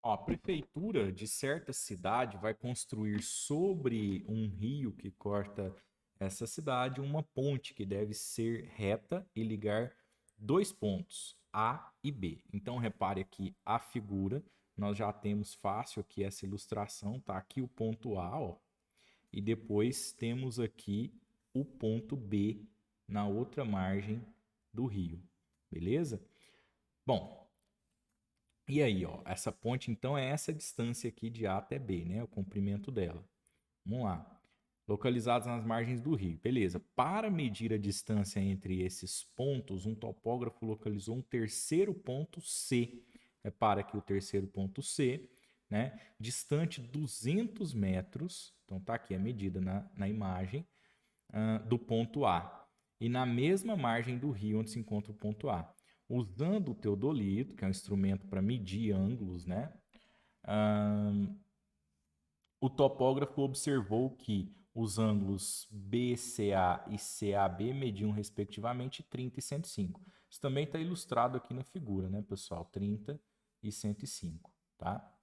Ó, a prefeitura de certa cidade vai construir sobre um rio que corta essa cidade uma ponte que deve ser reta e ligar dois pontos, A e B. Então repare aqui a figura, nós já temos fácil aqui essa ilustração, tá aqui o ponto A, ó, e depois temos aqui o ponto B na outra margem do rio, beleza? Bom, e aí, ó, essa ponte então é essa distância aqui de A até B, né? O comprimento dela. Vamos lá. Localizados nas margens do rio. Beleza. Para medir a distância entre esses pontos, um topógrafo localizou um terceiro ponto C. Repara aqui o terceiro ponto C, né? Distante 200 metros. Então tá aqui a medida na imagem do ponto A. E na mesma margem do rio onde se encontra o ponto A. Usando o teodolito, que é um instrumento para medir ângulos, né? O topógrafo observou que os ângulos BCA e CAB mediam respectivamente 30 e 105. Isso também está ilustrado aqui na figura, né, pessoal? 30 e 105, tá?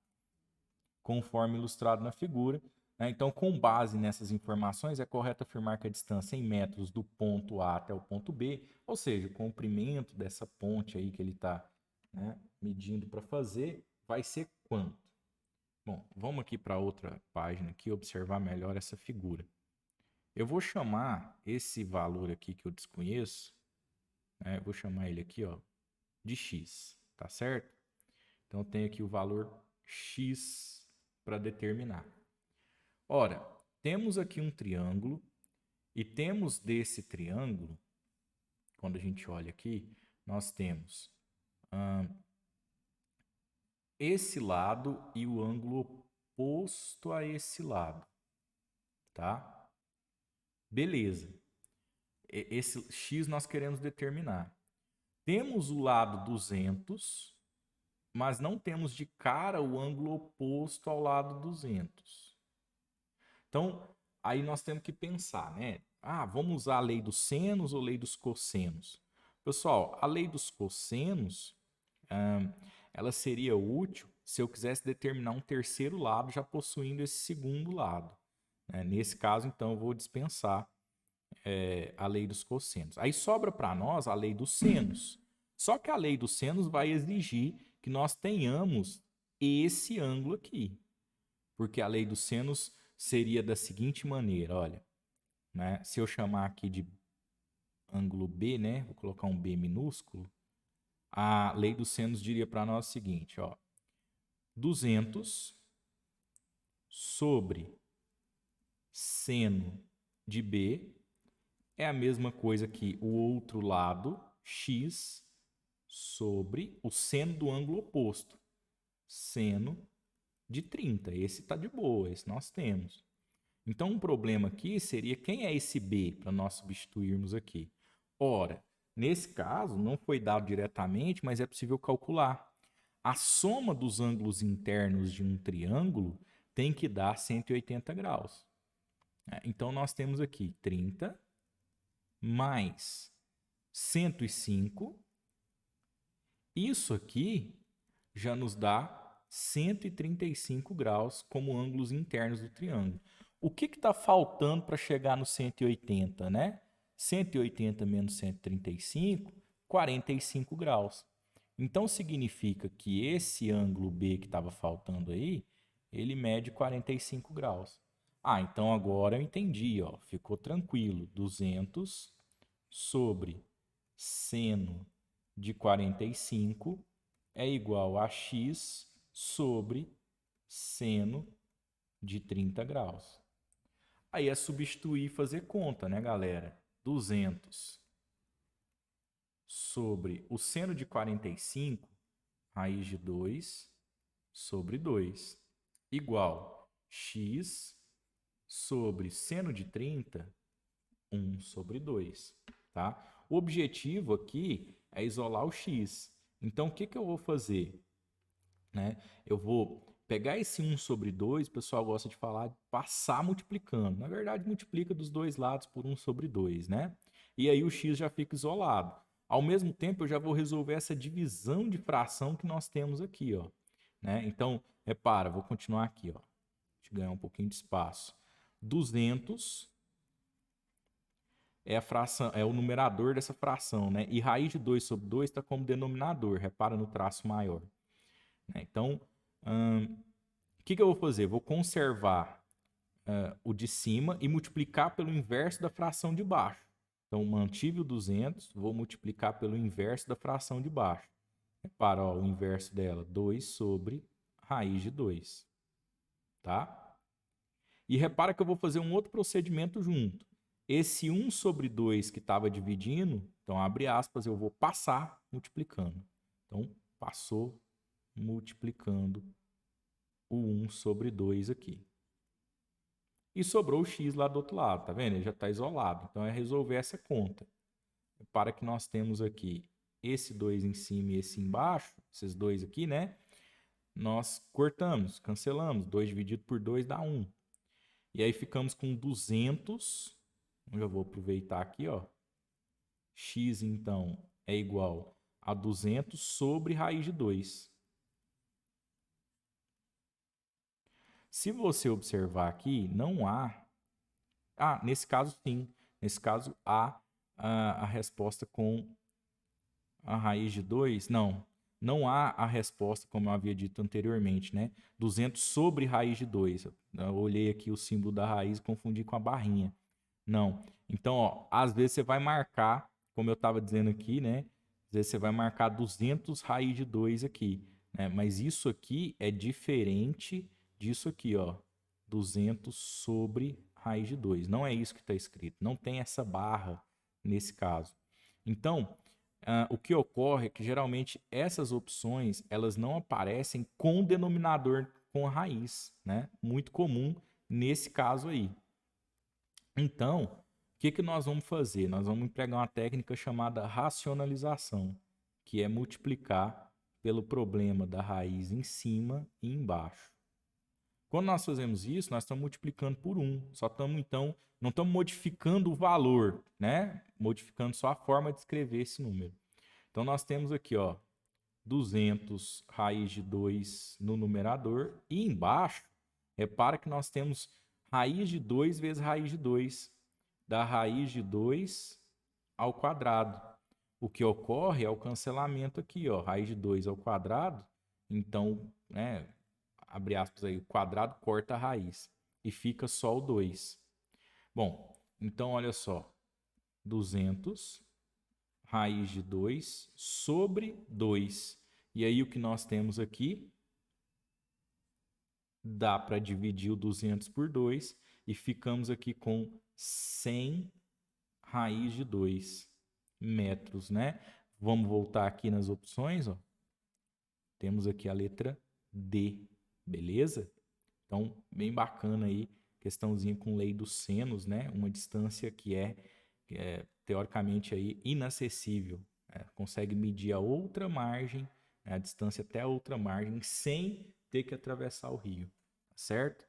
Conforme ilustrado na figura. Né? Então, com base nessas informações, é correto afirmar que a distância em metros do ponto A até o ponto B, ou seja, o comprimento dessa ponte aí que ele está, né, medindo para fazer, vai ser quanto? Bom, vamos aqui para outra página aqui observar melhor essa figura. Eu vou chamar esse valor aqui que eu desconheço, né, eu vou chamar ele aqui, ó, de x, tá certo? Então eu tenho aqui o valor x para determinar. Ora, temos aqui um triângulo e temos desse triângulo, quando a gente olha aqui, nós temos esse lado e o ângulo oposto a esse lado, tá? Beleza. Esse x nós queremos determinar. Temos o lado 200, mas não temos de cara o ângulo oposto ao lado 200. Então, aí nós temos que pensar, né? Ah, vamos usar a lei dos senos ou lei dos cossenos? Pessoal, a lei dos cossenos, ela seria útil se eu quisesse determinar um terceiro lado já possuindo esse segundo lado. Né? Nesse caso, então, eu vou dispensar a lei dos cossenos. Aí sobra para nós a lei dos senos. Só que a lei dos senos vai exigir que nós tenhamos esse ângulo aqui. Porque a lei dos senos seria da seguinte maneira, olha, né? Se eu chamar aqui de ângulo B, né? Vou colocar um B minúsculo. A lei dos senos diria para nós o seguinte, ó, 200 sobre seno de B é a mesma coisa que o outro lado, x, sobre o seno do ângulo oposto, seno de 30. Esse está de boa, esse nós temos. Então, um problema aqui seria quem é esse B para nós substituirmos aqui? Ora, nesse caso, não foi dado diretamente, mas é possível calcular. A soma dos ângulos internos de um triângulo tem que dar 180 graus. Então, nós temos aqui 30 mais 105. Isso aqui já nos dá 135 graus como ângulos internos do triângulo. O que está faltando para chegar no 180, né? 180 menos 135, 45 graus. Então significa que esse ângulo B que estava faltando aí, ele mede 45 graus. Ah, então agora eu entendi, ó, ficou tranquilo. 200 sobre seno de 45 é igual a x sobre seno de 30 graus. Aí é substituir e fazer conta, né, galera? 200 sobre o seno de 45, raiz de 2 sobre 2, igual x sobre seno de 30, 1 sobre 2, tá? O objetivo aqui é isolar o x. Então, o que eu vou fazer? Né? Eu vou pegar esse 1 sobre 2, o pessoal gosta de falar, passar multiplicando. Na verdade, multiplica dos dois lados por 1 sobre 2, né? E aí o x já fica isolado. Ao mesmo tempo, eu já vou resolver essa divisão de fração que nós temos aqui, ó. né? Então, repara, vou continuar aqui, ó. Deixa eu ganhar um pouquinho de espaço. 200 é a fração, é o numerador dessa fração, né? E raiz de 2 sobre 2 está como denominador, repara no traço maior, né? Então, o que eu vou fazer? Vou conservar o de cima e multiplicar pelo inverso da fração de baixo. Então, mantive o 200, vou multiplicar pelo inverso da fração de baixo. Repara, ó, o inverso dela, 2 sobre raiz de 2. Tá? E repara que eu vou fazer um outro procedimento junto. Esse 1 sobre 2 que estava dividindo, então abre aspas, eu vou passar multiplicando. Então, passou multiplicando o 1 sobre 2 aqui. E sobrou o x lá do outro lado, tá vendo? Ele já está isolado. Então, é resolver essa conta. Para que nós temos aqui esse 2 em cima e esse embaixo, esses dois aqui, né? Nós cortamos, cancelamos. 2 dividido por 2 dá 1. E aí ficamos com 200. Eu já vou aproveitar aqui, ó. X, então, é igual a 200 sobre raiz de 2. Se você observar aqui, não há... nesse caso, sim. Nesse caso, há a resposta com a raiz de 2. Não há a resposta, como eu havia dito anteriormente, né? 200 sobre raiz de 2. Eu olhei aqui o símbolo da raiz e confundi com a barrinha. Não. Então, ó, às vezes você vai marcar, como eu estava dizendo aqui, né? Às vezes você vai marcar 200 raiz de 2 aqui, né? Mas isso aqui é diferente disso aqui, ó. 200 sobre raiz de 2. Não é isso que está escrito. Não tem essa barra nesse caso. Então, o que ocorre é que geralmente essas opções elas não aparecem com o denominador com a raiz, né? Muito comum nesse caso aí. Então, o que nós vamos fazer? Nós vamos empregar uma técnica chamada racionalização, que é multiplicar pelo problema da raiz em cima e embaixo. Quando nós fazemos isso, nós estamos multiplicando por 1. Só estamos, então, não estamos modificando o valor, né? Modificando só a forma de escrever esse número. Então, nós temos aqui, ó, 200 raiz de 2 no numerador. E embaixo, repara que nós temos raiz de 2 vezes raiz de 2. Dá raiz de 2 ao quadrado. O que ocorre é o cancelamento aqui, ó, raiz de 2 ao quadrado. Então, né, abre aspas aí, o quadrado corta a raiz e fica só o 2. Bom, então olha só, 200 raiz de 2 sobre 2. E aí o que nós temos aqui? Dá para dividir o 200 por 2 e ficamos aqui com 100 raiz de 2 metros, né? Vamos voltar aqui nas opções, ó. Temos aqui a letra D, beleza? Então, bem bacana aí, questãozinha com lei dos senos, né? Uma distância que é teoricamente aí inacessível. Consegue medir a outra margem, a distância até a outra margem, sem ter que atravessar o rio, certo?